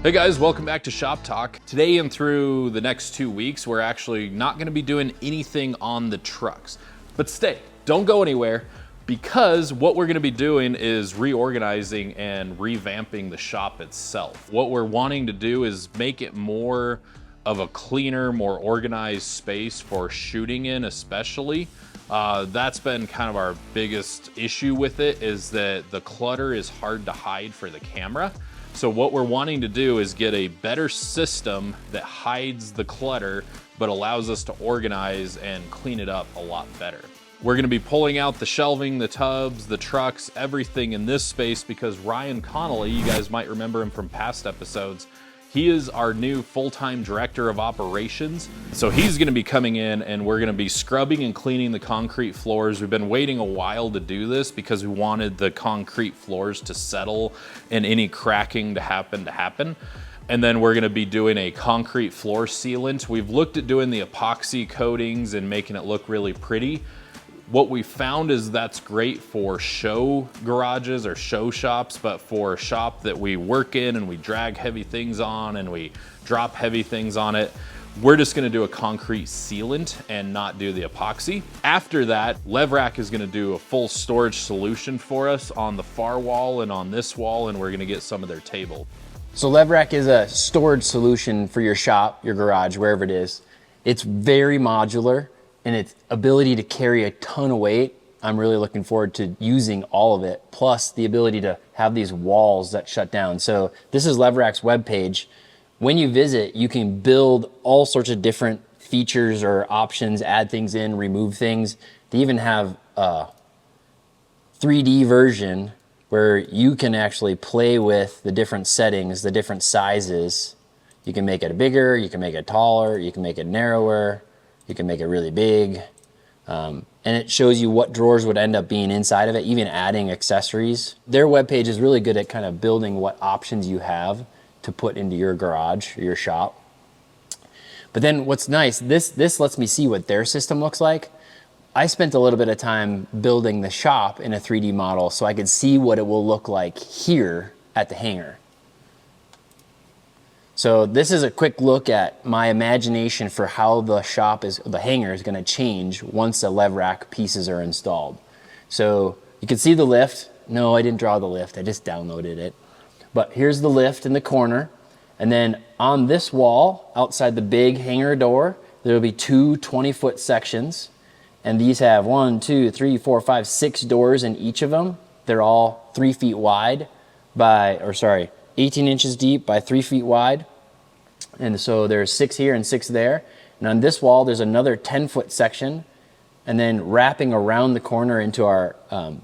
Hey guys, welcome back to Shop Talk. Today and through the next 2 weeks, we're actually not gonna be doing anything on the trucks. But stay, don't go anywhere, because what we're gonna be doing is reorganizing and revamping the shop itself. What we're wanting to do is make it more of a cleaner, more organized space for shooting in especially. That's been kind of our biggest issue with it, is that the clutter is hard to hide for the camera. So what we're wanting to do is get a better system that hides the clutter, but allows us to organize and clean it up a lot better. We're gonna be pulling out the shelving, the tubs, the trucks, everything in this space, because Ryan Connolly, you guys might remember him from past episodes, he is our new full-time director of operations. So he's gonna be coming in and we're gonna be scrubbing and cleaning the concrete floors. We've been waiting a while to do this because we wanted the concrete floors to settle and any cracking to happen. And then we're gonna be doing a concrete floor sealant. We've looked at doing the epoxy coatings and making it look really pretty. What we found is that's great for show garages or show shops, but for a shop that we work in and we drag heavy things on and we drop heavy things on it, we're just gonna do a concrete sealant and not do the epoxy. After that, Levrack is gonna do a full storage solution for us on the far wall and on this wall, and we're gonna get some of their table. So Levrack is a storage solution for your shop, your garage, wherever it is. It's very modular, and its ability to carry a ton of weight, I'm really looking forward to using all of it, plus the ability to have these walls that shut down. So this is Levrack's webpage. When you visit, you can build all sorts of different features or options, add things in, remove things. They even have a 3D version where you can actually play with the different settings, the different sizes. You can make it bigger, you can make it taller, you can make it narrower, you can make it really big, and it shows you what drawers would end up being inside of it, even adding accessories. Their webpage is really good at kind of building what options you have to put into your garage or your shop. But then what's nice, this lets me see what their system looks like. I spent a little bit of time building the shop in a 3D model so I could see what it will look like here at the hangar. So this is a quick look at my imagination for how the hangar is gonna change once the Levrack pieces are installed. So you can see the lift. No, I didn't draw the lift, I just downloaded it. But here's the lift in the corner. And then on this wall, outside the big hangar door, there'll be two 20-foot sections. And these have 1, 2, 3, 4, 5, 6 doors in each of them. They're all 3 feet wide 18 inches deep by 3 feet wide. And so there's 6 here and 6 there. And on this wall, there's another 10-foot section. And then wrapping around the corner into our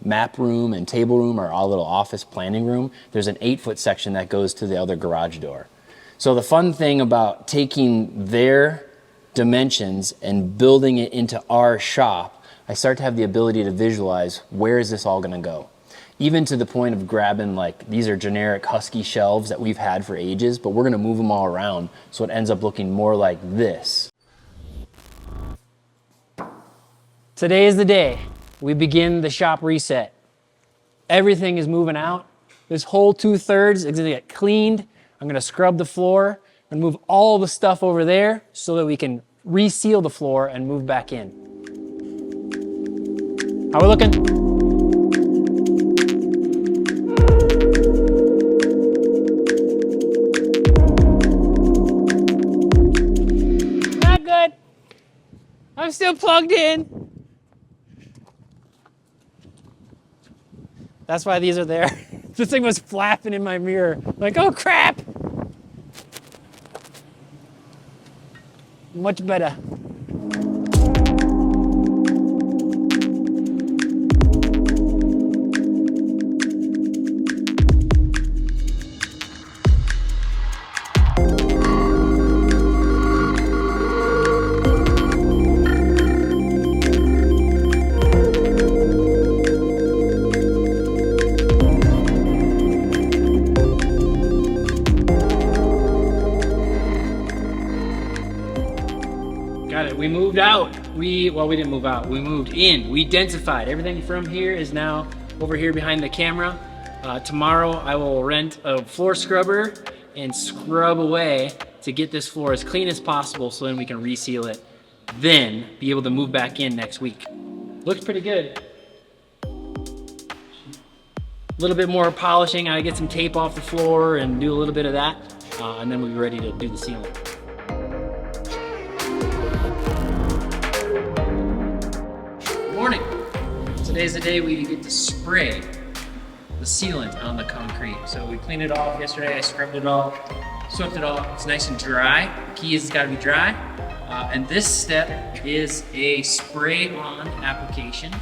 map room and table room, or our little office planning room, there's an 8-foot section that goes to the other garage door. So the fun thing about taking their dimensions and building it into our shop, I start to have the ability to visualize where is this all gonna go. Even to the point of grabbing, like, these are generic Husky shelves that we've had for ages, but we're gonna move them all around so it ends up looking more like this. Today is the day we begin the shop reset. Everything is moving out. This whole 2/3 is gonna get cleaned. I'm gonna scrub the floor and move all the stuff over there so that we can reseal the floor and move back in. How we looking? I'm still plugged in. That's why these are there. This thing was flapping in my mirror. Like, oh crap. Much better. We moved out. We didn't move out. We moved in. We densified. Everything from here is now over here behind the camera. Tomorrow I will rent a floor scrubber and scrub away to get this floor as clean as possible so then we can reseal it, then be able to move back in next week. Looks pretty good. A little bit more polishing. I get some tape off the floor and do a little bit of that, and then we'll be ready to do the sealing. Good morning. Today's the day we get to spray the sealant on the concrete. So we cleaned it off yesterday. I scrubbed it all, swept it off. It's nice and dry. The key is it's got to be dry. And this step is a spray-on application.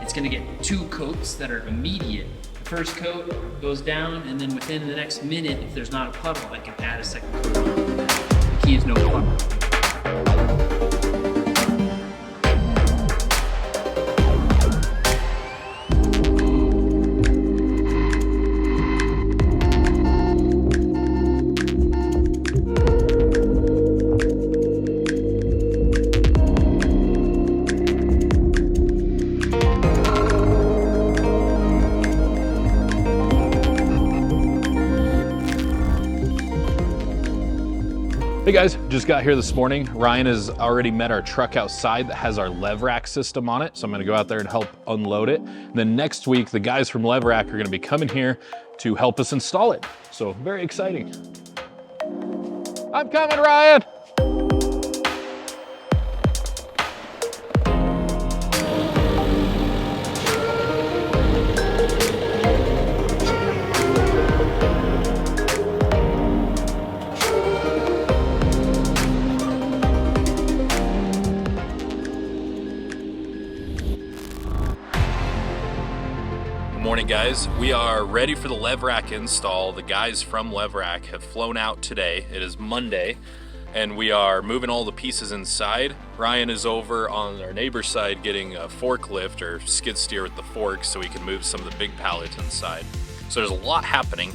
It's going to get 2 coats that are immediate. The first coat goes down, and then within the next minute, if there's not a puddle, I can add a second coat. The key is no puddle. Hey guys, just got here this morning. Ryan has already met our truck outside that has our Levrack system on it. So I'm gonna go out there and help unload it. And then next week, the guys from Levrack are gonna be coming here to help us install it. So very exciting. I'm coming, Ryan. Morning guys, we are ready for the Levrack install. The guys from Levrack have flown out today. It is Monday and we are moving all the pieces inside. Ryan is over on our neighbor's side getting a forklift or skid steer with the fork so we can move some of the big pallets inside. So there's a lot happening,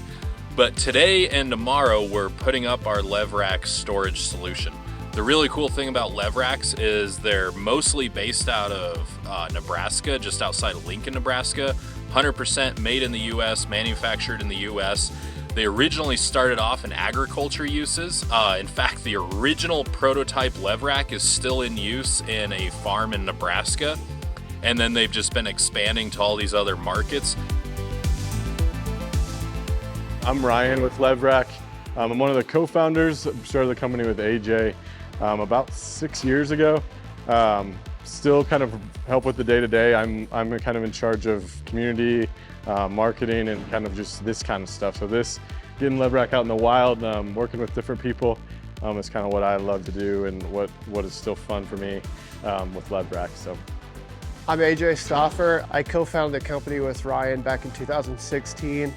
but today and tomorrow we're putting up our Levrack storage solution. The really cool thing about Levracks is they're mostly based out of Nebraska, just outside of Lincoln, Nebraska. 100% made in the US, manufactured in the US. They originally started off in agriculture uses. In fact, the original prototype Levrack is still in use in a farm in Nebraska. And then they've just been expanding to all these other markets. I'm Ryan with Levrack. I'm one of the co-founders. Started the company with AJ about 6 years ago. Still kind of help with the day-to-day. I'm kind of in charge of community, marketing, and kind of just this kind of stuff. So getting Levrack out in the wild, working with different people is kind of what I love to do and what is still fun for me with Levrack. So I'm AJ Stauffer. I co-founded the company with Ryan back in 2016.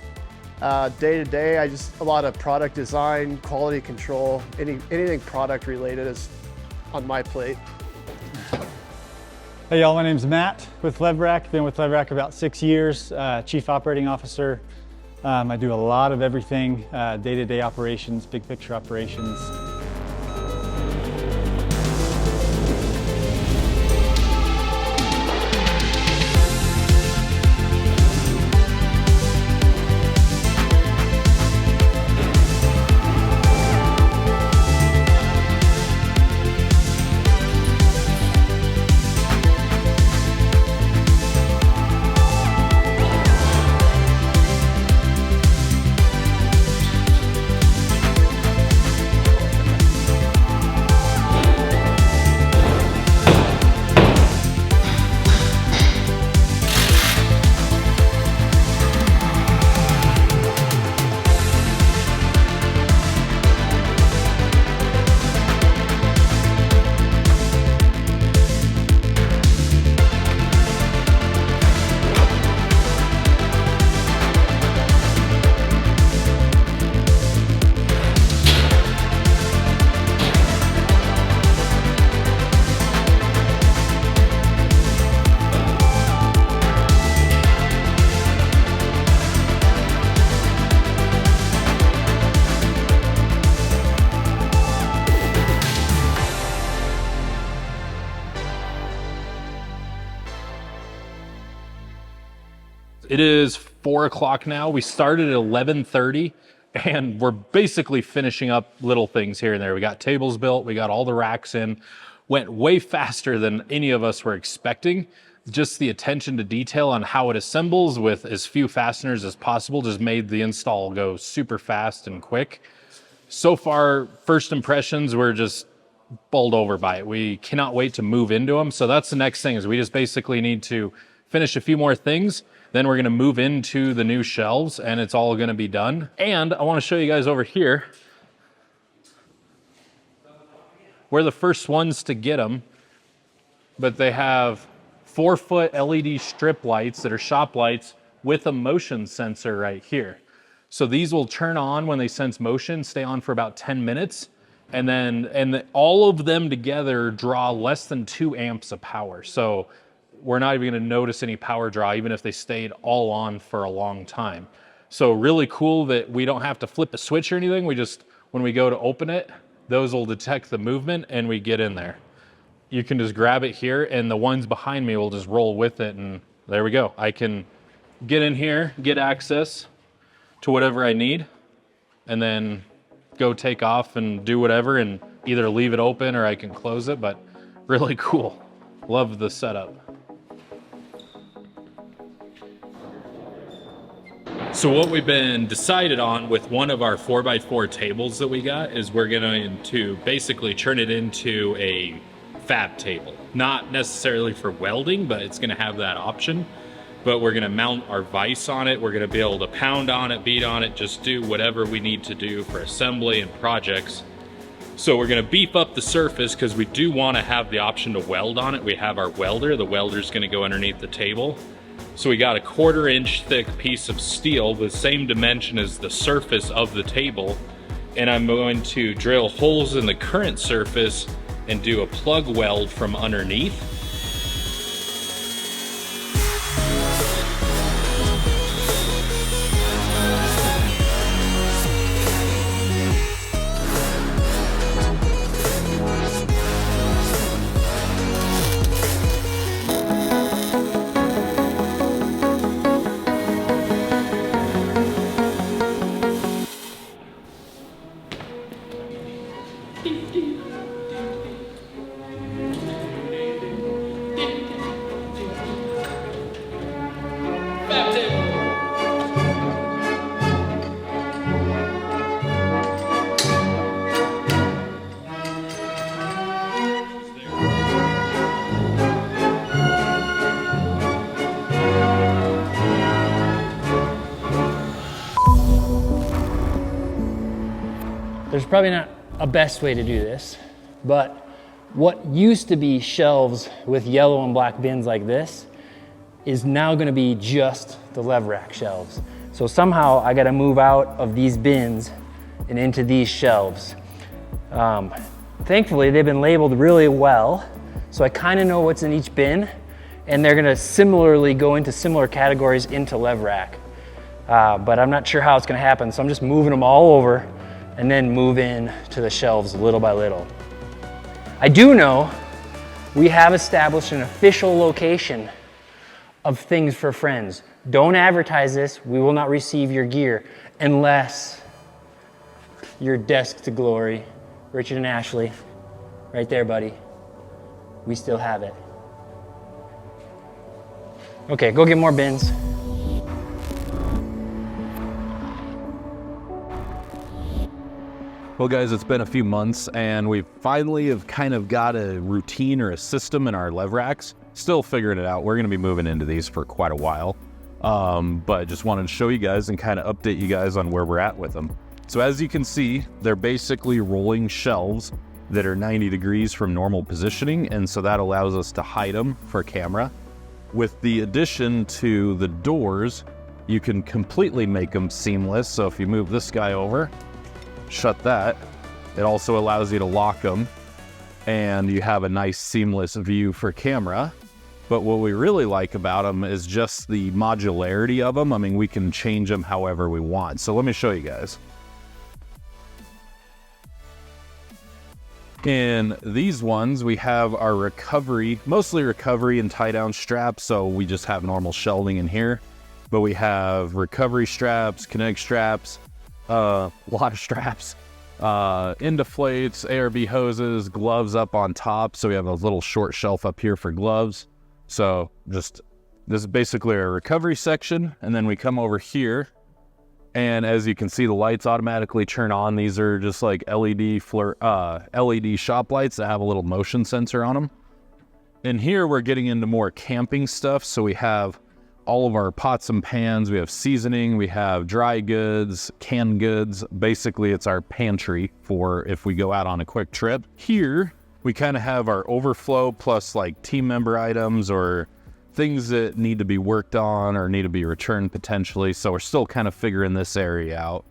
Day-to-day, a lot of product design, quality control, anything product related is on my plate. Hey y'all, my name's Matt with Levrack. Been with Levrack about 6 years, Chief Operating Officer. I do a lot of everything, day-to-day operations, big picture operations. It is 4 o'clock now. We started at 11:30. And we're basically finishing up little things here and there. We got tables built, we got all the racks in, went way faster than any of us were expecting. Just the attention to detail on how it assembles with as few fasteners as possible just made the install go super fast and quick. So far, first impressions, we're just bowled over by it. We cannot wait to move into them. So that's the next thing, is we just basically need to finish a few more things. Then we're gonna move into the new shelves and it's all gonna be done. And I wanna show you guys over here. We're the first ones to get them, but they have 4-foot LED strip lights that are shop lights with a motion sensor right here. So these will turn on when they sense motion, stay on for about 10 minutes. And all of them together draw less than 2 amps of power. So we're not even gonna notice any power draw, even if they stayed all on for a long time. So really cool that we don't have to flip a switch or anything. We just, when we go to open it, those will detect the movement and we get in there. You can just grab it here and the ones behind me will just roll with it, and there we go. I can get in here, get access to whatever I need, and then go take off and do whatever, and either leave it open or I can close it. But really cool. Love the setup. So what we've been decided on with one of our 4x4 tables that we got is we're going to basically turn it into a Fab table. Not necessarily for welding, but it's gonna have that option. But we're gonna mount our vise on it. We're gonna be able to pound on it, beat on it, just do whatever we need to do for assembly and projects. So we're gonna beef up the surface because we do wanna have the option to weld on it. We have our welder. The welder's gonna go underneath the table. So we got a 1/4 inch thick piece of steel, the same dimension as the surface of the table. And I'm going to drill holes in the current surface and do a plug weld from underneath. Fab Table. There's probably not a best way to do this, but what used to be shelves with yellow and black bins like this is now gonna be just the Levrack shelves. So somehow I gotta move out of these bins and into these shelves. Thankfully, they've been labeled really well, so I kinda know what's in each bin, and they're gonna similarly go into similar categories into Levrack. But I'm not sure how it's gonna happen, so I'm just moving them all over and then move in to the shelves little by little. I do know we have established an official location of Things for Friends. Don't advertise this. We will not receive your gear unless your desk to glory, Richard and Ashley, right there, buddy. We still have it. Okay, go get more bins. Well guys, it's been a few months and we finally have kind of got a routine or a system in our Levracks. Still figuring it out. We're gonna be moving into these for quite a while. But just wanted to show you guys and kind of update you guys on where we're at with them. So as you can see, they're basically rolling shelves that are 90 degrees from normal positioning. And so that allows us to hide them for camera. With the addition to the doors, you can completely make them seamless. So if you move this guy over, shut that, it also allows you to lock them and you have a nice seamless view for camera. But what we really like about them is just the modularity of them. I mean, we can change them however we want. So let me show you guys. In these ones, we have our recovery, mostly recovery and tie down straps. So we just have normal shelving in here, but we have recovery straps, connect straps, a lot of straps, end deflates, ARB hoses, gloves up on top. So we have a little short shelf up here for gloves. So this is basically our recovery section. And then we come over here, and as you can see, the lights automatically turn on. These are just like LED shop lights that have a little motion sensor on them. And here we're getting into more camping stuff. So we have all of our pots and pans, we have seasoning, we have dry goods, canned goods. Basically, it's our pantry for if we go out on a quick trip. Here, we kind of have our overflow plus like team member items or things that need to be worked on or need to be returned potentially. So we're still kind of figuring this area out.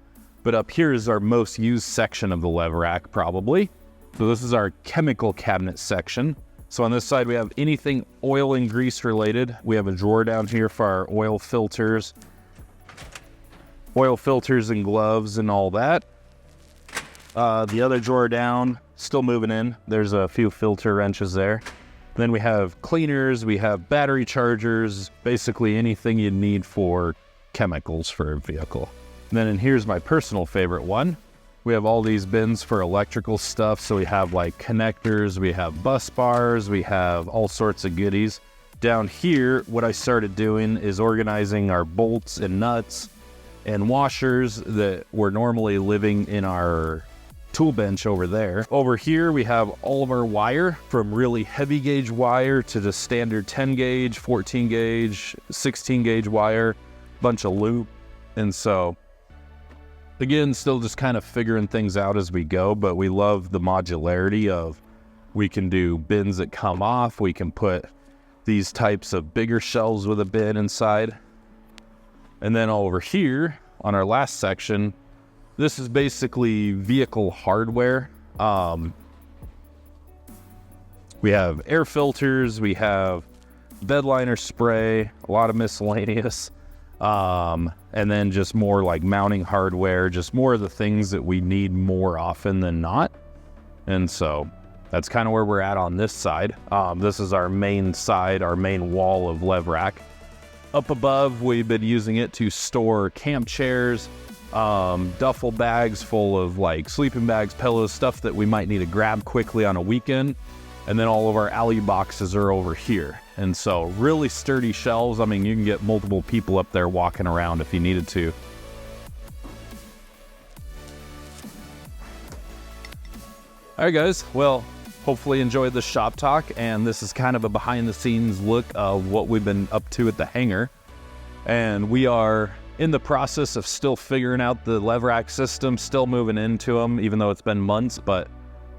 But up here is our most used section of the Levrack, probably. So this is our chemical cabinet section. So on this side, we have anything oil and grease related. We have a drawer down here for our oil filters and gloves and all that. The other drawer down, still moving in. There's a few filter wrenches there. Then we have cleaners, we have battery chargers, basically anything you need for chemicals for a vehicle. And then here's my personal favorite one. We have all these bins for electrical stuff. So we have like connectors, we have bus bars, we have all sorts of goodies. Down here, what I started doing is organizing our bolts and nuts and washers that were normally living in our tool bench over there. Over here, we have all of our wire, from really heavy gauge wire to the standard 10 gauge, 14 gauge, 16 gauge wire, bunch of loop. And so again, still just kind of figuring things out as we go, but we love the modularity of we can do bins that come off. We can put these types of bigger shelves with a bin inside. And then over here on our last section, this is basically vehicle hardware. We have air filters, we have bed liner spray, a lot of miscellaneous. And then just more like mounting hardware, just more of the things that we need more often than not. And so that's kind of where we're at on this side. This is our main side, our main wall of Levrack. Up above, we've been using it to store camp chairs, duffel bags full of like sleeping bags, pillows, stuff that we might need to grab quickly on a weekend. And then all of our alley boxes are over here. And so really sturdy shelves. I mean, you can get multiple people up there walking around if you needed to. All right, guys. Well, hopefully enjoyed the shop talk. And this is kind of a behind the scenes look of what we've been up to at the hangar. And we are in the process of still figuring out the Levrack system, still moving into them, even though it's been months, but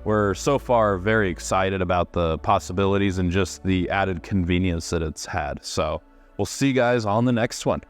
we're so far very excited about the possibilities and just the added convenience that it's had. So we'll see you guys on the next one.